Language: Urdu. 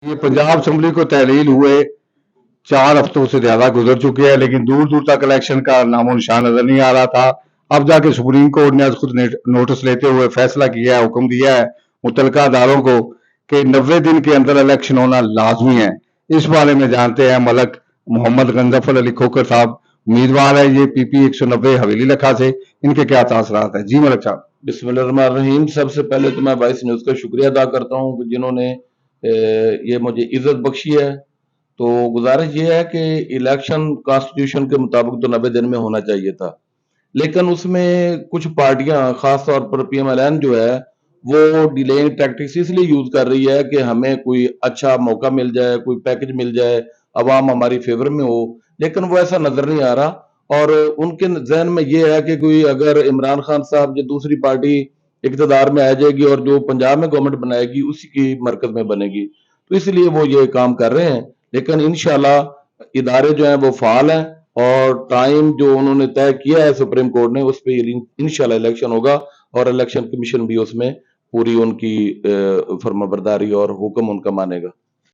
یہ پنجاب اسمبلی کو تحلیل ہوئے 4 ہفتوں سے زیادہ گزر چکے ہیں، لیکن دور دور تک الیکشن کا نام و نشان نظر نہیں آ رہا تھا۔ اب جا کے سپریم کورٹ نے خود نوٹس لیتے ہوئے فیصلہ کیا ہے، حکم دیا ہے متعلقہ اداروں کو کہ 90 دن کے اندر الیکشن ہونا لازمی ہے۔ اس بارے میں جانتے ہیں ملک محمد غنظفر علی کھوکھر صاحب، امیدوار ہے یہ پی پی 190 حویلی لکھا سے، ان کے کیا تاثرات ہیں؟ جی ملک صاحب۔ بسم اللہ الرحمن الرحیم۔ سب سے پہلے تو میں وائس نیوز کا شکریہ ادا کرتا ہوں کہ جنہوں نے یہ مجھے عزت بخشی ہے۔ تو گزارش یہ ہے کہ الیکشن کانسٹیٹیوشن کے مطابق تو 90 دن میں ہونا چاہیے تھا، لیکن اس میں کچھ پارٹیاں خاص طور پر پی ایم ایل این جو ہے وہ ڈیلینگ ٹیکٹکس اس لیے یوز کر رہی ہے کہ ہمیں کوئی اچھا موقع مل جائے، کوئی پیکج مل جائے، عوام ہماری فیور میں ہو، لیکن وہ ایسا نظر نہیں آ رہا۔ اور ان کے ذہن میں یہ ہے کہ کوئی اگر عمران خان صاحب جو دوسری پارٹی اقتدار میں آ جائے گی اور جو پنجاب میں گورنمنٹ بنائے گی اسی کی مرکز میں بنے گی، تو اس لیے وہ یہ کام کر رہے ہیں۔ لیکن انشاءاللہ ادارے جو ہیں وہ فعال ہیں، اور ٹائم جو انہوں نے طے کیا ہے سپریم کورٹ نے، اس پہ انشاءاللہ الیکشن ہوگا، اور الیکشن کمیشن بھی اس میں پوری ان کی فرمانبرداری اور حکم ان کا مانے گا۔